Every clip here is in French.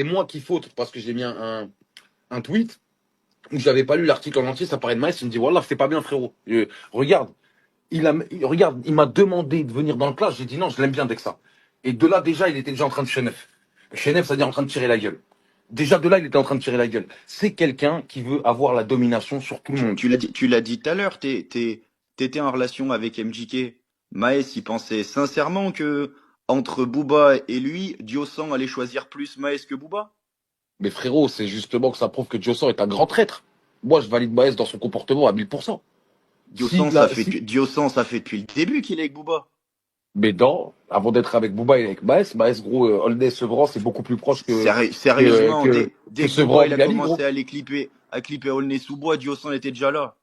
c'est moi qui faute parce que j'ai mis un tweet où j'avais pas lu l'article en entier, ça parlait de Maes, il me dit, voilà, c'est pas bien, frérot. Regarde, regarde, il m'a demandé de venir dans le clash, j'ai dit non, je l'aime bien Dexa. Et de là, déjà, il était déjà en train de chenef. Chenef, c'est-à-dire en train de tirer la gueule. Déjà de là, il était en train de tirer la gueule. C'est quelqu'un qui veut avoir la domination sur tout le monde. Tu l'as dit tout à l'heure, t'étais en relation avec MJK. Maes, il pensait sincèrement que entre Booba et lui, Diosan allait choisir plus Maes que Booba? Mais frérot, c'est justement que ça prouve que Jossor est un grand traître. Moi, je valide Maes dans son comportement à 1000%. Si, Diosan, là, si, Diosan, ça fait depuis le début qu'il est avec Booba. mais non, avant d'être avec Booba et avec Maes, gros, Holness Sevran, c'est beaucoup plus proche Sérieusement, que dès que Sevran Booba et il a Bilali, gros. commencé à clipper Aulnay sous bois, Diosan était déjà là.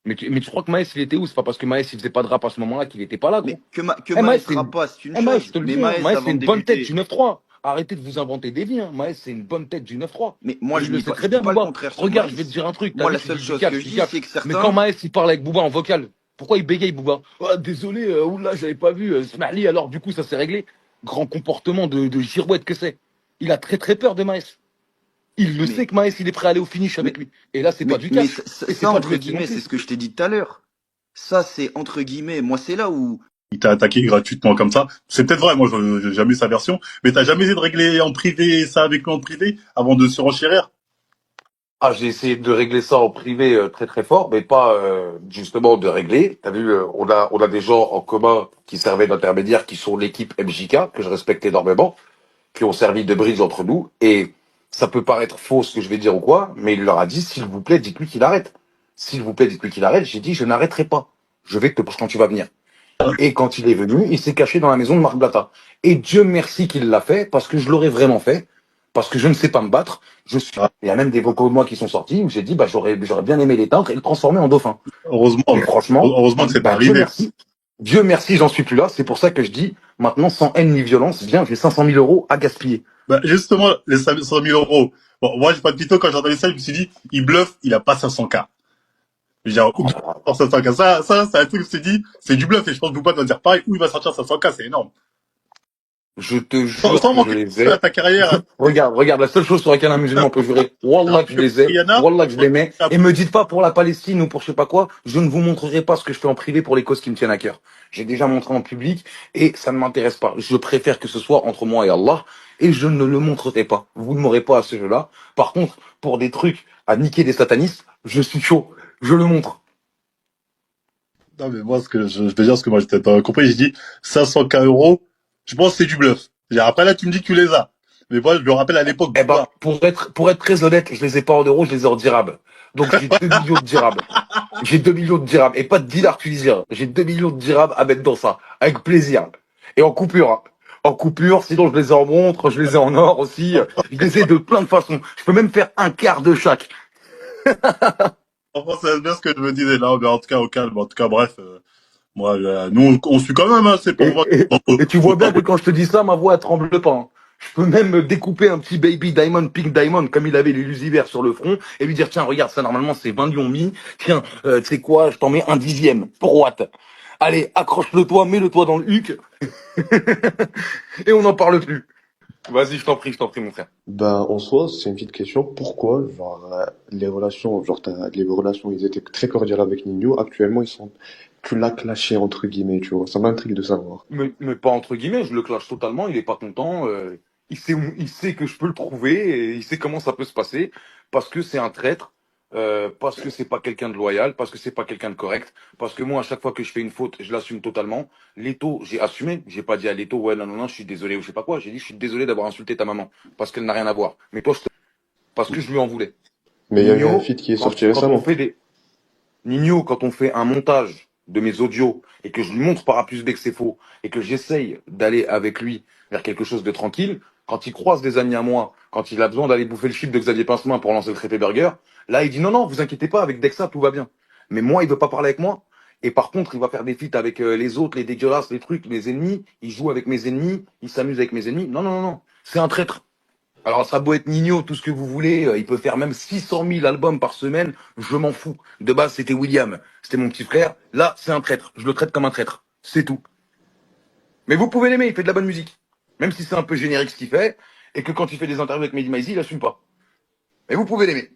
Mais tu crois que Maes, il était où? C'est pas parce que Maes, il faisait pas de rap à ce moment-là qu'il était pas là, Mais gros. que Eh, Maes, Maes rapace, c'est une Maes, je chose. te le Mais dis, hein, Maes, Maes, c'est avant de une bonne tête du débuter. 9-3. Arrêtez de vous inventer des vies, hein. Maes, c'est une bonne tête du 9-3. Mais moi, Et il le sait je très dis bien, pas le Booba. contraire sur Regarde, je vais te Maes. dire un truc. T'as Moi, vu, la tu seule dis du chose que cap, je du dis, cap. c'est que Mais quand certains, Maes, il parle avec Booba en vocal, pourquoi il bégaye, Booba? Ah, désolé, oula, j'avais pas vu. Smiley, alors du coup, ça s'est réglé. Grand comportement de girouette que c'est. Il a très très peur de Maes. Il le mais, sait que Maes, il est prêt à aller au finish avec mais, lui. Et là, c'est pas du mais cash. ça, Et c'est pas de entre l'UFC non guillemets, c'est plus. ce que je t'ai dit tout à l'heure. Ça, c'est entre guillemets. Moi, c'est là où, Il t'a attaqué gratuitement comme ça. C'est peut-être vrai, moi, j'ai jamais eu sa version, mais t'as jamais essayé de régler en privé ça avec lui en privé avant de se renchérir? Ah, j'ai essayé de régler ça en privé très très fort, mais pas justement de régler. T'as vu, on a des gens en commun qui servaient d'intermédiaires, qui sont l'équipe MJK, que je respecte énormément, qui ont servi de bridge entre nous. Et ça peut paraître faux ce que je vais dire ou quoi, mais il leur a dit, s'il vous plaît, dites-lui qu'il arrête. S'il vous plaît, dites-lui qu'il arrête. J'ai dit, je n'arrêterai pas. Je vais te quand tu vas venir. Et quand il est venu, il s'est caché dans la maison de Marc Blatta. Et Dieu merci qu'il l'a fait, parce que je l'aurais vraiment fait, parce que je ne sais pas me battre. Ah, Il y a même des vocaux de moi qui sont sortis où j'ai dit, bah, j'aurais bien aimé l'éteindre et le transformer en dauphin. Mais franchement, heureusement que c'est pas bah, Dieu arrivé. merci. Dieu merci, j'en suis plus là. C'est pour ça que je dis, maintenant, sans haine ni violence, viens, j'ai 500 000 euros à gaspiller. Bah, justement, les 500 000 euros. Bon, moi, j'ai pas de pito, quand j'ai entendu ça, je me suis dit, il bluffe, il a pas 500K. Je veux dire, où tu sors 500K? C'est un truc, je me suis dit, c'est du bluff, et je pense que Bouba doit dire pareil, où il va sortir 500K, c'est énorme. Je te Sans, jure sans que je manquer les à ai. ta carrière, Regarde, la seule chose sur laquelle un musulman peut jurer, Wallah que je les ai, Rihanna, Wallah que je les mets, et me dites pas pour la Palestine ou pour je sais pas quoi, je ne vous montrerai pas ce que je fais en privé pour les causes qui me tiennent à cœur. J'ai déjà montré en public et ça ne m'intéresse pas. Je préfère que ce soit entre moi et Allah et je ne le montrerai pas. Vous ne m'aurez pas à ce jeu-là. Par contre, pour des trucs à niquer des satanistes, je suis chaud. Je le montre. non, mais moi, ce que je veux dire, ce que moi, t'as compris, j'ai dit 500K euros, je pense que c'est du bluff. Après, là, tu me dis que tu les as. Mais moi, je me rappelle à l'époque, Eh ben, Bouba. pour être très honnête, je les ai pas en euros, je les ai en dirhams. Donc j'ai 2 millions de dirhams. J'ai 2 millions de dirhams. Et pas de dinars tunisiens. J'ai 2 millions de dirhams à mettre dans ça. Avec plaisir. Et en coupure, hein. En coupure, sinon je les ai en montre, je les ai en or aussi. Je les ai de plein de façons. Je peux même faire un quart de chaque. Franchement, c'est bien ce que je me disais là, mais en tout cas, au calme. En tout cas, bref, moi, nous, on suit quand même, hein, c'est pour Et, moi. et, et tu vois bien que quand je te dis ça, ma voix elle tremble pas, hein. Je peux même découper un petit baby diamond, pink diamond, comme il avait les Lucifer sur le front, et lui dire, tiens, regarde, ça normalement c'est 20 lions mis. Tiens, tu sais quoi, je t'en mets un dixième, pour Watt. Allez, accroche-le toi, mets-le toi dans le huc, et on n'en parle plus. Vas-y, je t'en prie, mon frère. Ben, en soi, c'est une petite question. Pourquoi, genre, les relations, les relations, ils étaient très cordiales avec Nino. Actuellement, tu l'as clashé, entre guillemets, tu vois. Ça m'intrigue de savoir. Mais pas entre guillemets, je le clash totalement, il est pas content. Il sait que je peux le prouver, et il sait comment ça peut se passer, parce que c'est un traître, parce que c'est pas quelqu'un de loyal, parce que c'est pas quelqu'un de correct, parce que moi, à chaque fois que je fais une faute, je l'assume totalement. Leto, j'ai assumé, j'ai pas dit à Leto, ouais, non, non, non, je suis désolé ou je sais pas quoi, j'ai dit, je suis désolé d'avoir insulté ta maman, parce qu'elle n'a rien à voir. Mais toi, parce que je lui en voulais. Mais il y a eu un Nino, feat qui est quand, sorti quand on récemment. fait des, Nino, quand on fait un montage de mes audios et que je lui montre par A plus B que c'est faux et que j'essaye d'aller avec lui vers quelque chose de tranquille, quand il croise des amis à moi, quand il a besoin d'aller bouffer le chip de Xavier Pincemin pour lancer le Crépé Burger, là il dit non, non, vous inquiétez pas, avec Dexa tout va bien. Mais moi, il veut pas parler avec moi. Et par contre, il va faire des feats avec les autres, les dégueulasses, les trucs, mes ennemis. Il joue avec mes ennemis, il s'amuse avec mes ennemis. Non, non, non, non. C'est un traître. Alors, ça a beau être Nino, tout ce que vous voulez, il peut faire même 600 000 albums par semaine, je m'en fous. De base, c'était William, c'était mon petit frère. Là, c'est un traître, je le traite comme un traître, c'est tout. Mais vous pouvez l'aimer, il fait de la bonne musique. Même si c'est un peu générique ce qu'il fait, et que quand il fait des interviews avec Mehdi Maizi, il assume pas. Mais vous pouvez l'aimer.